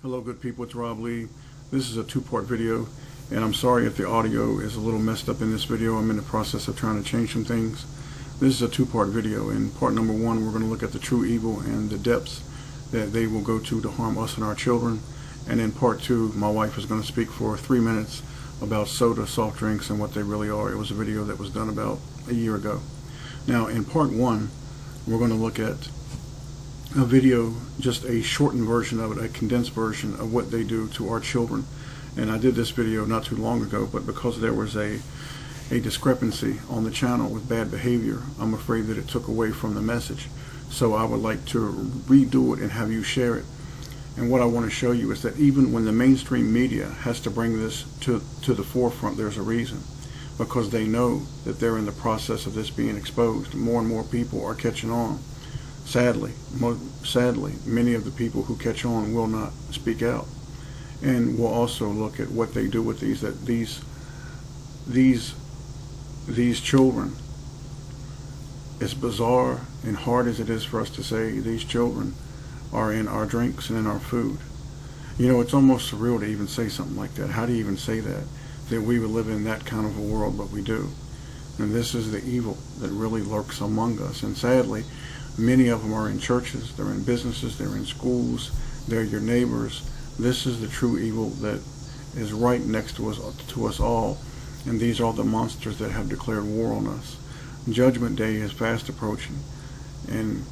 Hello good people, it's Rob Lee. This is a two-part video, and I'm sorry if the audio is a little messed up in this video. I'm in the process of trying to change some things. This is a two-part video. In part number one, we're going to look at the true evil and the depths that they will go to harm us and our children. And in part two, my wife is going to speak for 3 minutes about soda, soft drinks, and what they really are. It was a video that was done about a year ago. Now in part one, we're going to look at a video, just a shortened version of it, a condensed version of what they do to our children. And I did this video not too long ago, but because there was a discrepancy on the channel with bad behavior, I'm afraid that it took away from the message. So I would like to redo it and have you share it. And what I want to show you is that even when the mainstream media has to bring this to the forefront, there's a reason. Because they know that they're in the process of this being exposed. More and more people are catching on. Sadly, many of the people who catch on will not speak out. And we'll also look at what they do with these children. As bizarre and hard as it is for us to say, these children are in our drinks and in our food. You know, it's almost surreal to even say something like that. How do you even say that we would live in that kind of a world, but we do. And this is the evil that really lurks among us. And sadly, many of them are in churches, they're in businesses, they're in schools, they're your neighbors. This is the true evil that is right next to us all. And these are the monsters that have declared war on us. Judgment Day is fast approaching. And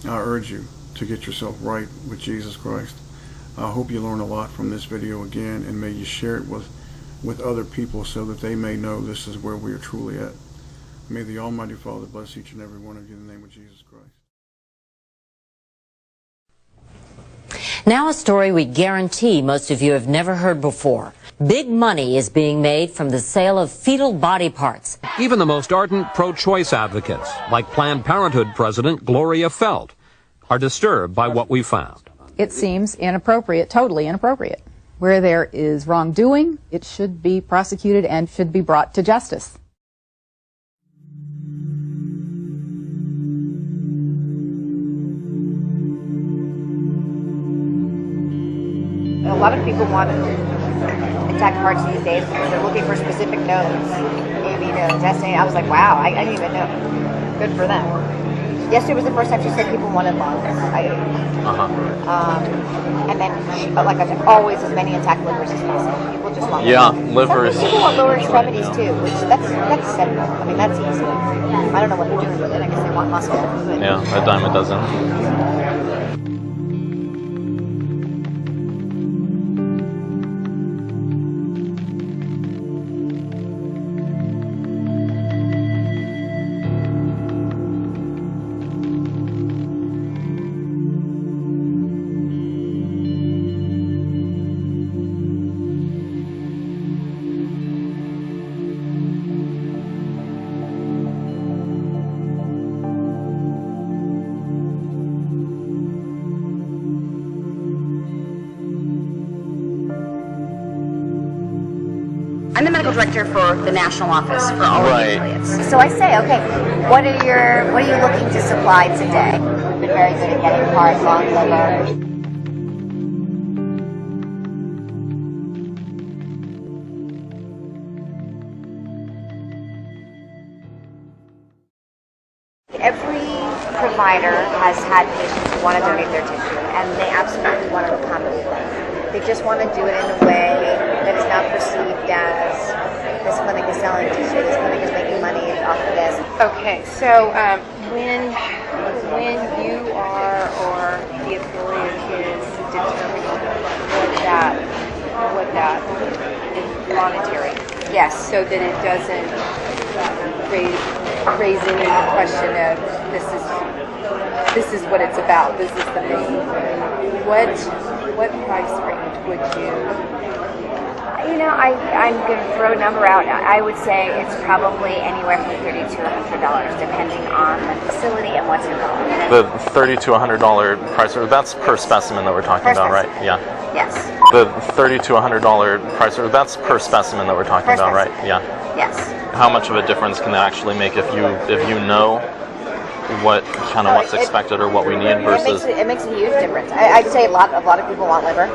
I urge you to get yourself right with Jesus Christ. I hope you learn a lot from this video again, and may you share it with other people so that they may know this is where we are truly at. May the Almighty Father bless each and every one of you in the name of Jesus Christ. Now a story we guarantee most of you have never heard before. Big money is being made from the sale of fetal body parts. Even the most ardent pro-choice advocates, like Planned Parenthood President Gloria Felt, are disturbed by what we found. It seems inappropriate, totally inappropriate. Where there is wrongdoing, it should be prosecuted and should be brought to justice. A lot of people want intact parts these days because they're looking for specific nodes, AV nodes, SA. I was like, wow, I didn't even know. Good for them. Yesterday was the first time she said people wanted lungs. And then, like I said, always as many intact livers as possible. People just want livers. Some people want lower extremities too, which that's simple. I mean, that's easy. I don't know what they're doing with it. I guess they want muscle. Yeah, a dime a dozen. I'm the medical director for the national office for all of the affiliates. So I say, okay, what are you looking to supply today? We've been very good at getting heart, lung, liver. Every provider has had patients who want to donate their tissue, and they absolutely want to accommodate them. They just want to do it in a way that is not perceived as this clinic is selling tissue, this clinic is making money off of this. Okay, so when you are or the affiliate is determining what that is monetary, yes, so that it doesn't raise any question of this is what it's about. This is the main. What price range would you? You know, I'm going to throw a number out. I would say it's probably anywhere from $30 to $100, depending on the facility and what's involved. The $30 to $100 price, that's per specimen that we're talking about, right? Yeah. Yes. The $30 to $100 price, that's per specimen that we're talking about, right? Yeah. Yes. How much of a difference can that actually make if you know what's expected or what we need versus. It makes a huge difference. I'd say a lot of people want liver,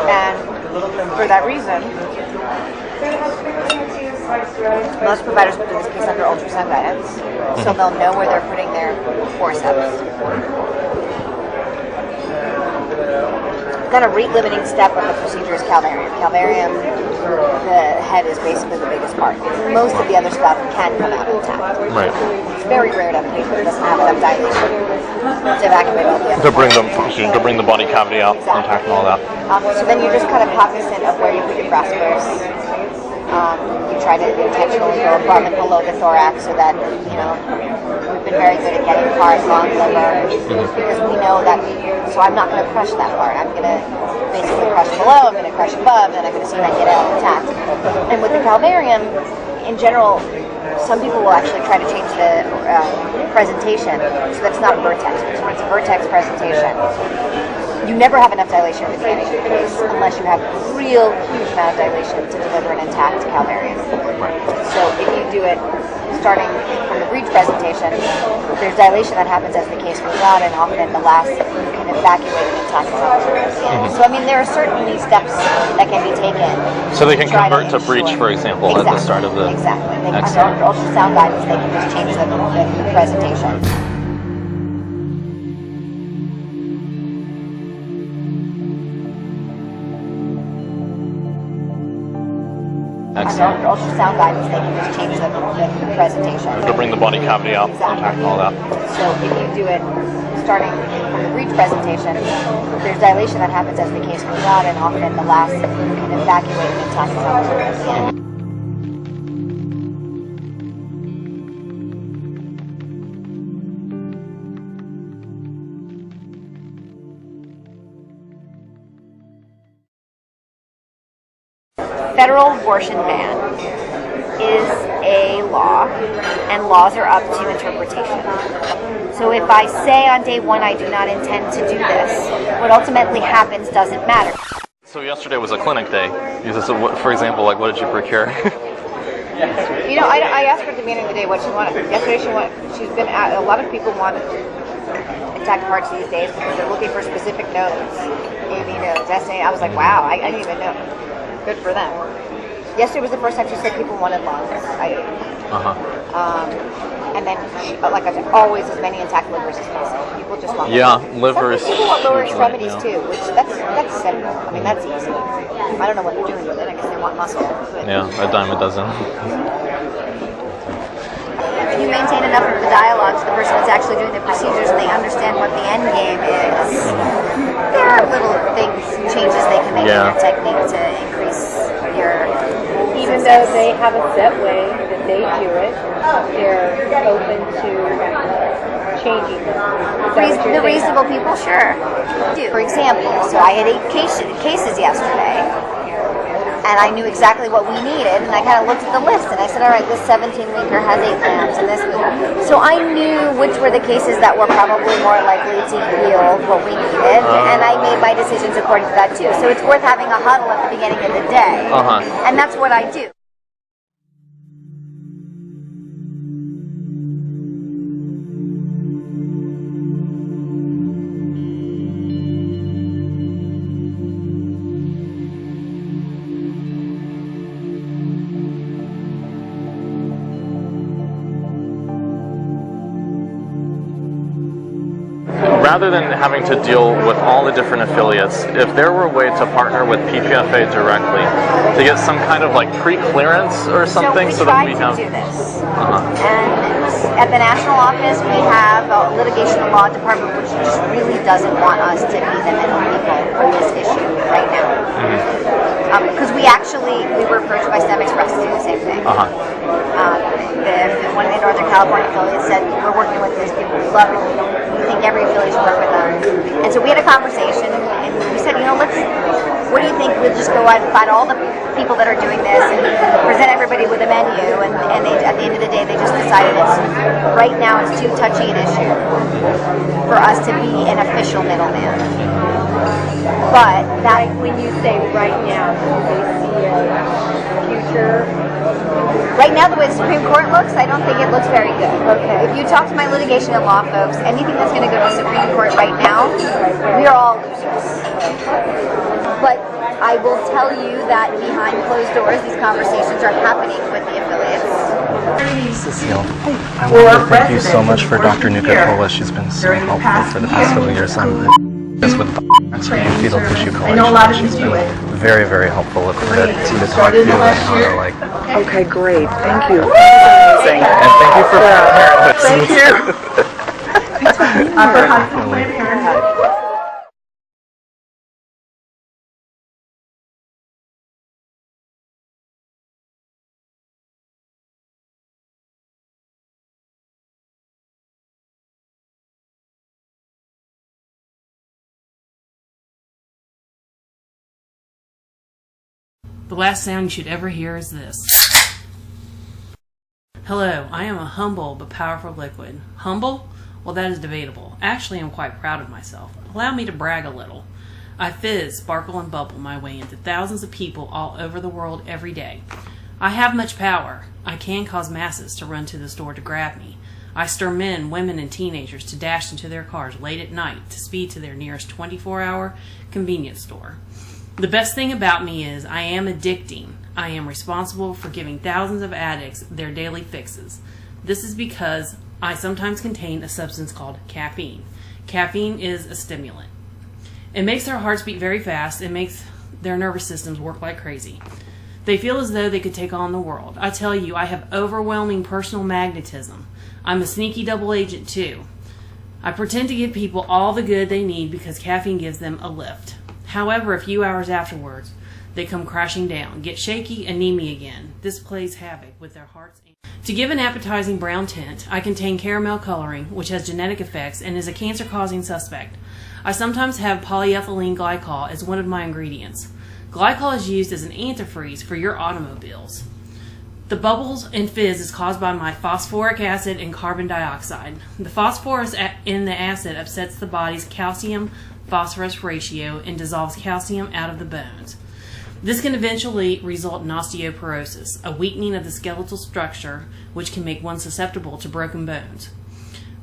and for that reason, most providers put this case under ultrasound guidance, so they'll know where they're putting their forceps. Kind of rate-limiting step of the procedure is calvarium. Calvarium, the head is basically the biggest part. Most of the other stuff can come out intact. Right. It's very rare to have a patient that doesn't have enough dilation to evacuate all the other To bring the body cavity out intact and all that. So then you're just kind of cognizant of where you put your brassicas. You try to intentionally go above and below the thorax so that, we've been very good at getting hard, long liver because we know that, so I'm not going to crush that part. I'm going to basically crush below, I'm going to crush above, and I'm going to see that get out intact. And with the calvarium, in general, some people will actually try to change the presentation so that it's not a vertex. So it's a vertex presentation. You never have enough dilation in the beginning of the case unless you have a real huge amount of dilation to deliver an intact calvarium. So if you do it starting from the breech presentation, there's dilation that happens as the case goes on, and often the last you can evacuate an intact calvarium. So I mean, there are certainly steps that can be taken. So they can convert to breech, for example, at the start of the. Exactly. Under ultrasound guidance, they can just change the presentation. Under ultrasound guidance, they can just change the presentation. To bring the body cavity out intact and all that. So if you do it starting from the breech presentation, there's dilation that happens as the case goes on, and often the last you can evacuate an intact calvarium. Federal abortion ban is a law, and laws are up to interpretation. So if I say on day one I do not intend to do this, what ultimately happens doesn't matter. So yesterday was a clinic day. For example, what did you procure? I asked her at the beginning of the day what she wanted. Yesterday she's been a lot of people want intact hearts these days because they're looking for specific nodes. Destiny. I was like, wow, I didn't even know. Good for them. Yesterday was the first time she said people wanted lungs. And then, like I said, always as many intact livers as possible. People just want livers. People want lower extremities too, which that's simple. I mean, that's easy. I don't know what they're doing with it. I guess they want muscle. Yeah, a dime a dozen. If you maintain enough of the dialogue to the person that's actually doing the procedures and they understand what the end game is, there are little changes they can make in your technique to increase your Even though they have a set way that they do it, they're open to changing it. The reasonable people, sure. For example, so I had 8 cases yesterday, and I knew exactly what we needed, and I kind of looked at the list, and I said, all right, this 17-weeker has 8 lambs, and this. So I knew which were the cases that were probably more likely to yield what we needed, and I made my decisions according to that too. So it's worth having a huddle at the beginning of the day, and that's what I do. Rather than having to deal with all the different affiliates, if there were a way to partner with PPFA directly to get some kind of pre-clearance or something, so that we have. Do this. And at the national office, we have a litigation and law department, which just really doesn't want us to be the middle people for this issue right now. Because we were approached by STEM Express to do the same thing. One of the Northern California affiliates said, we're working with these people, we love it, we think every affiliate should work with them. And so we had a conversation, and we said, what do you think, we'll just go out and find all the people that are doing this and present everybody with a menu, and at the end of the day, they just decided right now it's too touchy an issue for us to be an official middleman. But when you say right now, do they see a future Right now, the way the Supreme Court looks, I don't think it looks very good. Okay. If you talk to my litigation and law folks, anything that's going to go to the Supreme Court right now, we are all losers. But I will tell you that behind closed doors, these conversations are happening with the affiliates. Cecile, I want to thank you so much for Dr. Nuka-Cola. She's been so helpful for the past couple of years. I'm just with the fetal tissue collection. She's been very, very helpful. Look forward to talk to you and how to like. Okay, great. Thank you. Amazing. And thank you for Parenthood. Thank you. For Planned Parenthood. The last sound you should ever hear is this. Hello, I am a humble but powerful liquid. Humble? Well, that is debatable. Actually, I'm quite proud of myself. Allow me to brag a little. I fizz, sparkle, and bubble my way into thousands of people all over the world every day. I have much power. I can cause masses to run to the store to grab me. I stir men, women, and teenagers to dash into their cars late at night to speed to their nearest 24-hour convenience store. The best thing about me is I am addicting. I am responsible for giving thousands of addicts their daily fixes. This is because I sometimes contain a substance called caffeine. Caffeine is a stimulant. It makes their hearts beat very fast and makes their nervous systems work like crazy. They feel as though they could take on the world. I tell you, I have overwhelming personal magnetism. I'm a sneaky double agent too. I pretend to give people all the good they need because caffeine gives them a lift. However, a few hours afterwards, they come crashing down, get shaky, and need me again. This plays havoc with their hearts. To give an appetizing brown tint, I contain caramel coloring, which has genetic effects and is a cancer-causing suspect. I sometimes have polyethylene glycol as one of my ingredients. Glycol is used as an antifreeze for your automobiles. The bubbles and fizz is caused by my phosphoric acid and carbon dioxide. The phosphorus in the acid upsets the body's calcium-phosphorus ratio and dissolves calcium out of the bones. This can eventually result in osteoporosis, a weakening of the skeletal structure, which can make one susceptible to broken bones.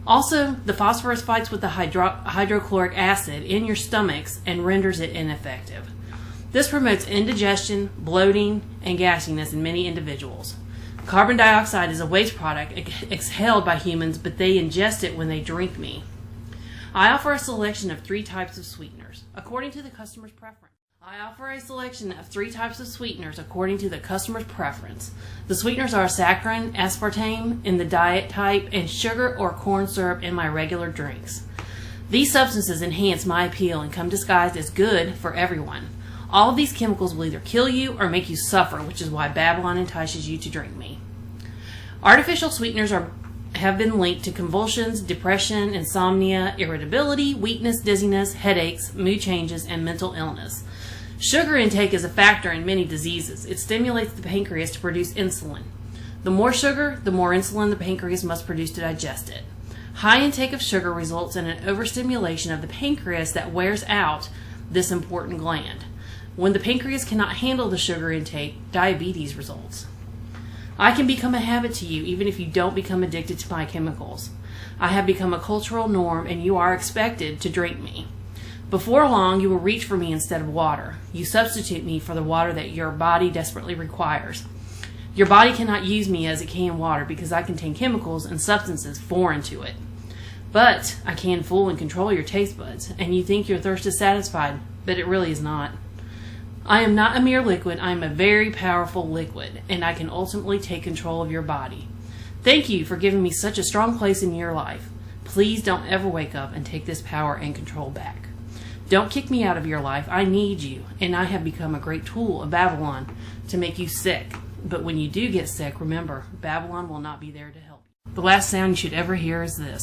Also, the phosphorus fights with the hydrochloric acid in your stomachs and renders it ineffective. This promotes indigestion, bloating, and gasiness in many individuals. Carbon dioxide is a waste product exhaled by humans, but they ingest it when they drink me. I offer a selection of 3 types of sweeteners, according to the customer's preference. The sweeteners are saccharin, aspartame in the diet type, and sugar or corn syrup in my regular drinks. These substances enhance my appeal and come disguised as good for everyone. All of these chemicals will either kill you or make you suffer, which is why Babylon entices you to drink me. Artificial sweeteners have been linked to convulsions, depression, insomnia, irritability, weakness, dizziness, headaches, mood changes, and mental illness. Sugar intake is a factor in many diseases. It stimulates the pancreas to produce insulin. The more sugar, the more insulin the pancreas must produce to digest it. High intake of sugar results in an overstimulation of the pancreas that wears out this important gland. When the pancreas cannot handle the sugar intake, diabetes results. I can become a habit to you even if you don't become addicted to my chemicals. I have become a cultural norm and you are expected to drink me. Before long, you will reach for me instead of water. You substitute me for the water that your body desperately requires. Your body cannot use me as it can water because I contain chemicals and substances foreign to it. But I can fool and control your taste buds, and you think your thirst is satisfied, but it really is not. I am not a mere liquid, I am a very powerful liquid, and I can ultimately take control of your body. Thank you for giving me such a strong place in your life. Please don't ever wake up and take this power and control back. Don't kick me out of your life. I need you, and I have become a great tool of Babylon to make you sick. But when you do get sick, remember, Babylon will not be there to help you. The last sound you should ever hear is this.